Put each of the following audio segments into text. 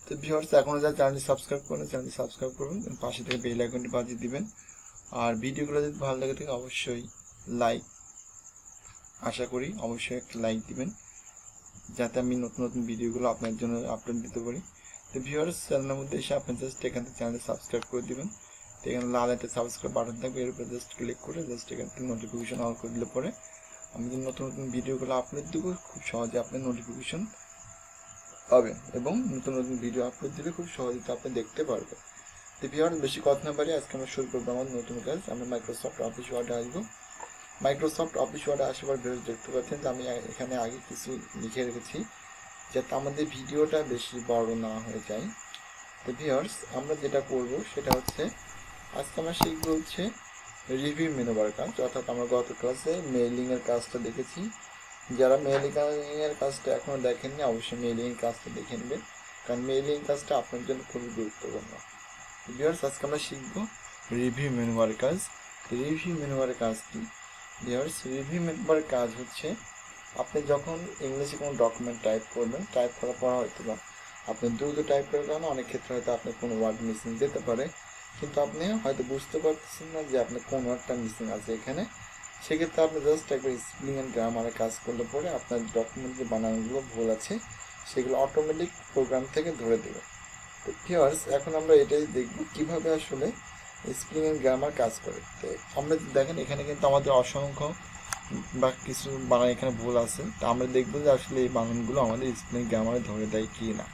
তো ভিউয়ার্স, এখনও যারা চ্যানেলটি সাবস্ক্রাইব করেন চ্যানেলটি সাবস্ক্রাইব করুন, পাশে থেকে বেল আইকনটি বাজিয়ে দিবেন। আর ভিডিওগুলো যদি ভালো লাগে থাকে অবশ্যই লাইক, আশা করি অবশ্যই একটা লাইক দিবেন, যাতে আমি নতুন নতুন ভিডিওগুলো আপনার জন্য আপলোড দিতে পারি। তো ভিউয়ার্স, চ্যানেলের মধ্যে এসে আপনি জাস্ট এখান থেকে চ্যানেলটি সাবস্ক্রাইব করে দিবেন। তো এখানে লাল একটা সাবস্ক্রাইব বাটন থাকবে, এর উপরে জাস্ট ক্লিক করে জাস্ট এখান থেকে নোটিফিকেশন অন করে দিলে পরে আমি যে নতুন নতুন ভিডিওগুলো আপলোড দেবো খুব সহজে আপনি নোটিফিকেশন পাবেন, এবং নতুন নতুন ভিডিও আপলোড দিলে খুব সহজে আপনি দেখতে পারবেন। তো ভিউয়ার্স, বেশি কথা না পারি আজকে আমরা শুরু করবো আমাদের নতুন কাজ। আমরা মাইক্রোসফট অফিস ওয়ার্ডে আসবো। মাইক্রোসফট অফিস ওয়ার্ডে আসার ভিডিও দেখতে পাচ্ছেন যে আমি এখানে আগে কিছু লিখে রেখেছি, যাতে আমাদের ভিডিওটা বেশি বড় না হয়ে যায়। তো ভিউয়ার্স, আমরা যেটা করব সেটা হচ্ছে আজকে আমরা শিখবো হচ্ছে রিভিউ মেনু বার কাজ, অর্থাৎ আমরা গত ক্লাসে মেইলিংয়ের কাজটা দেখেছি। যারা মেইলিংয়ের কাজটা এখনও দেখেননি অবশ্যই মেইলিংয়ের কাজটা দেখে নেবেন, কারণ মেইলিং কাজটা আপনার জন্য খুবই গুরুত্বপূর্ণ। ভিউয়ার্স, আজকে আমরা শিখবো রিভিউ মেনু বার কাজ। রিভিউ মেনু বারের কাজ কি? ভিউয়ার্স, রিভিউ মেনু বারের কাজ হচ্ছে আপনি যখন ইংলিশে কোনো ডকুমেন্ট টাইপ করবেন, টাইপ করার পর হয়তো বা আপনি দ্রুত টাইপ করার কারণে অনেক ক্ষেত্রে হয়তো আপনার কোনো ওয়ার্ড মিসিং যেতে পারে, কিন্তু আপনি হয়তো বুঝতে পারতেছেন না যে আপনার কোন ওয়ার্ডটা মিসিং আছে এখানে। সেক্ষেত্রে আপনি জাস্ট একবার স্পেলিং অ্যান্ড গ্রামারের কাজ করলে পরে আপনার ডকুমেন্ট যে বানানগুলো ভুল আছে সেগুলো অটোমেটিক প্রোগ্রাম থেকে ধরে দেবে। তো ভিউয়ার্স, এখন আমরা এটাই দেখব কীভাবে আসলে স্পেলিং অ্যান্ড গ্রামার কাজ করে। তো আমরা দেখেন এখানে কিন্তু আমাদের অসংখ্য বা কিছু বানান এখানে ভুল আছে। তো আমরা দেখবো যে আসলে এই বানানগুলো আমাদের স্পেলিং গ্রামারে ধরে দেয় কি না।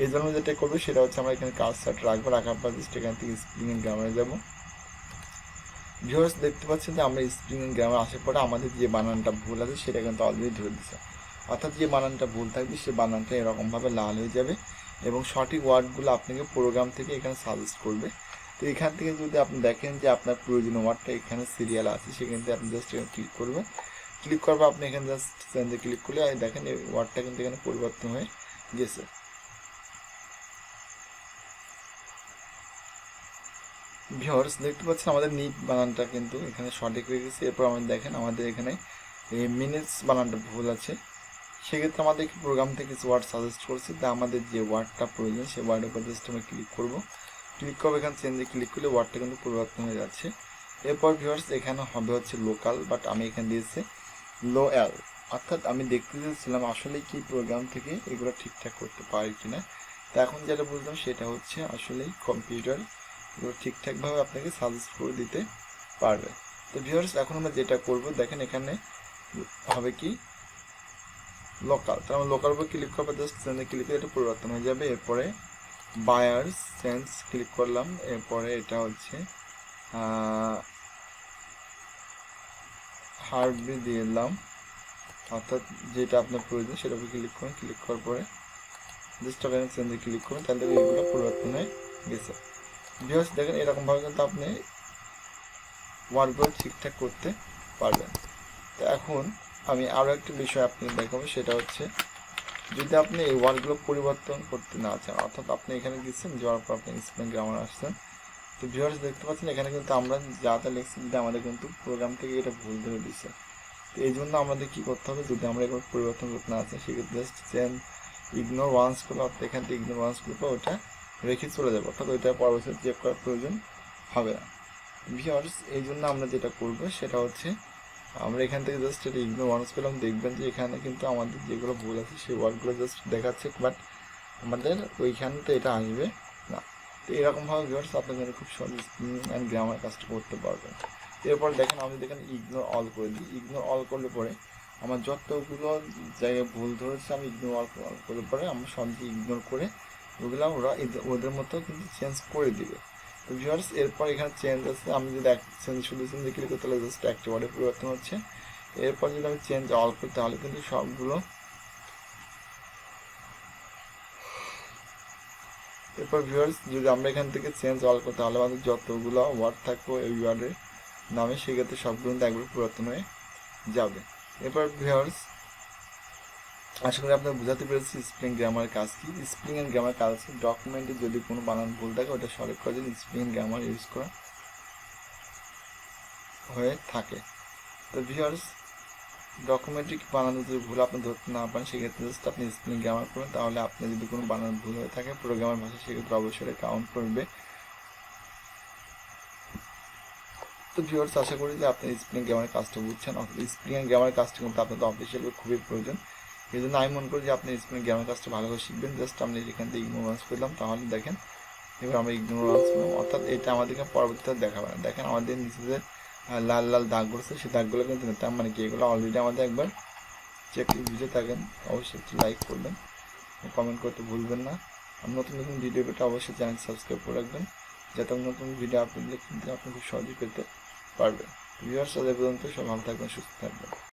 এই জন্য যেটা করবো সেটা হচ্ছে আমরা এখানে কার্সর রাখবো, রাখার পর জাস্ট এখান থেকে স্পেলিং অ্যান্ড গ্রামারে যাবো। ভিউয়ার্স, দেখতে পাচ্ছেন যে আমরা স্পেলিং অ্যান্ড গ্রামার আসার পরে আমাদের যে বানানটা ভুল আছে সেটা কিন্তু অলরেডি ধরে দিচ্ছে, অর্থাৎ যে বানানটা ভুল থাকবে সে বানানটা এরকমভাবে লাল হয়ে যাবে এবং সঠিক ওয়ার্ডগুলো আপনাকে প্রোগ্রাম থেকে এখানে সাজেস্ট করবে। তো এখান থেকে যদি আপনি দেখেন যে আপনার প্রয়োজনীয় ওয়ার্ডটা এখানে সিরিয়াল আছে, সেখান থেকে আপনি জাস্ট এখানে ক্লিক করবেন। ক্লিক করবে আপনি এখানে জাস্ট চেঞ্জে ক্লিক করলে দেখেন এই ওয়ার্ডটা কিন্তু এখানে পরিবর্তন হয়ে গেছে। ভিউয়ার্স, দেখতে পাচ্ছেন আমাদের নিট বানানটা কিন্তু এখানে সঠিক হয়ে গেছে। এরপর আমাদের দেখেন আমাদের এখানে এই মিনিটস বানানটা ভুল আছে, সেক্ষেত্রে আমাদের প্রোগ্রাম থেকে কিছু ওয়ার্ড সাজেস্ট করছে। তা আমাদের যে ওয়ার্ডটা প্রয়োজন সেই ওয়ার্ডের উপর জাস্ট আমরা ক্লিক করব। ক্লিক করবো, এখানে চেঞ্জে ক্লিক করলে ওয়ার্ডটা কিন্তু পরিবর্তন হয়ে যাচ্ছে। এরপর ভিউয়ার্স, এখানে হবে হচ্ছে লোকাল, বাট আমি এখানে দিয়েছি লো এল, অর্থাৎ আমি দেখতে চাইছিলাম আসলে কি প্রোগ্রাম থেকে এগুলো ঠিকঠাক করতে পারি কিনা। তা এখন যেটা বুঝলাম সেটা হচ্ছে আসলেই কম্পিউটার এগুলো ঠিকঠাকভাবে আপনাকে সাজেস্ট করে দিতে পারবে। তো ভিউয়ার্স, এখন আমরা যেটা করব দেখেন এখানে হবে কি লোকাল, তার আমরা লোকাল উপর ক্লিক করবো, জাস্ট চেঞ্জে ক্লিক করে এটা পরিবর্তন হয়ে যাবে। এরপরে বায়ার্স চেঞ্জ ক্লিক করলাম, এরপরে এটা হচ্ছে হার্ডলি দিয়ে দিলাম, অর্থাৎ যেটা আপনার প্রয়োজন সেটার উপর ক্লিক করুন। ক্লিক করার পরে জাস্ট আপনি চেঞ্জে ক্লিক করুন, তাহলে এইগুলো পরিবর্তন হয়ে গেছে। ভিউয়ার্স, দেখেন এরকমভাবে কিন্তু আপনি ওয়ার্ডগুলো ঠিকঠাক করতে পারবেন। তো এখন আমি আরও একটা বিষয় আপনাকে দেখাবো, সেটা হচ্ছে যদি আপনি এই ওয়ার্ডগুলো পরিবর্তন করতে না চান, অর্থাৎ আপনি এখানে গেছেন, যাওয়ার পর আপনি স্পেলিং গ্রামার আসছেন। তো ভিউয়ার্স, দেখতে পাচ্ছেন এখানে কিন্তু আমরা যা তা লিখছি, যদি আমাদের কিন্তু প্রোগ্রাম থেকে এটা ভুল ধরে দিচ্ছে। তো এই জন্য আমাদের কী করতে হবে, যদি আমরা এগুলো পরিবর্তন করতে না চাই সেক্ষেত্রে জাস্ট চেঞ্জ ইগনোর ওয়ান্স করলে, অর্থাৎ এখান থেকে ইগনোর ওয়ান্স করলে ওটা রেখে চলে যাবে, অর্থাৎ ওইটা পরবর্তীতে চেক করার প্রয়োজন হবে না। ভিউয়ার্স, এই জন্য আমরা যেটা করবো সেটা হচ্ছে আমরা এখান থেকে জাস্ট এটা ইগনোর ওয়ান্স করলাম, দেখবেন যে এখানে কিন্তু আমাদের যেগুলো ভুল আছে সেই ওয়ার্ডগুলো জাস্ট দেখাচ্ছে, বাট আমাদের ওইখানতে এটা আসবে না। তো এরকমভাবে ভিউয়ার্স আপনি কিন্তু খুব সহজ স্পেলিং অ্যান্ড গ্রামার কাজটা করতে পারবেন। এরপর দেখেন আমি দেখেন ইগনোর অল করে দিই। ইগনোর অল করলে পরে আমার যতগুলো জায়গায় ভুল ধরেছে আমি ইগনোর অল করলে পরে আমরা সবজি ইগনোর করে ওগুলো ওরা ওদের মতো কিন্তু চেঞ্জ করে দিবে। তো ভিউয়ার্স, এরপর এখানে চেঞ্জ আছে, আমি যদি চেঞ্জ শুধু চেঞ্জে ক্লিক করি তাহলে জাস্ট একটা ওয়ার্ডে পরিবর্তন হচ্ছে। এরপর যদি আমি চেঞ্জ অল করি তাহলে কিন্তু সবগুলো, এরপর ভিউয়ার্স যদি আমরা এখান থেকে চেঞ্জ অল করি তাহলে আমাদের যতগুলো ওয়ার্ড থাকবে এই ওয়ার্ডের নামে সেক্ষেত্রে সবগুলো কিন্তু একবার পরিবর্তন হয়ে যাবে। এরপর ভিউয়ার্স, আশা করি আপনারা বুঝাতে পেরেছি স্পেলিং গ্রামারের কাজ কি। স্পেলিং অ্যান্ড গ্রামার কাজ হচ্ছে ডকুমেন্টে যদি কোনো বানান ভুল থাকে ওটা সঠিক করার জন্য স্পেলিং অ্যান্ড গ্রামার ইউজ করা হয়ে থাকে। তো ভিউয়ার্স, ডকুমেন্টারি বানানো যদি ভুল আপনি ধরতে না পারেন, সেক্ষেত্রে জাস্ট আপনি স্পেলিং গ্রামার করুন, তাহলে আপনি যদি কোনো বানান ভুল হয়ে থাকে প্রোগ্রামার ভাষা, সেক্ষেত্রে অবশ্যই কাউন্ট করবে। তো ভিউয়ার্স, আশা করি যে আপনি স্পেলিং গ্রামারের কাজটা বুঝছেন। স্পেলিং গ্রামারের কাজটা কিন্তু আপনাদের অফিসিয়ালি খুবই প্রয়োজন। এই জন্য আমি মনে করি যে আপনি স্পেলিং গ্রামার কাজটা ভালোভাবে শিখবেন। জাস্ট আমি এখান থেকে ইগনোরেন্স করলাম, তাহলে দেখেন এবার আমরা ইগনোরেন্স করলাম, অর্থাৎ এটা আমাদেরকে পরবর্তীতে দেখাবে না। দেখেন আমাদের নিচে যে লাল লাল দাগগুলো আছে, সেই দাগগুলো কিন্তু তার মানে কি এগুলো অলরেডি আমাদের একবার চেক বুঝে থাকেন। অবশ্যই একটু লাইক করবেন, কমেন্ট করতে ভুলবেন না। আর নতুন নতুন ভিডিও পেতে অবশ্যই চ্যানেল সাবস্ক্রাইব করে রাখবেন, যাতে নতুন ভিডিও আপলোড দিলে কিন্তু আপনি খুব সহজেই পেতে পারবেন। ভিউয়ার্স, আজ পর্যন্ত সব ভালো থাকবেন, সুস্থ থাকবেন।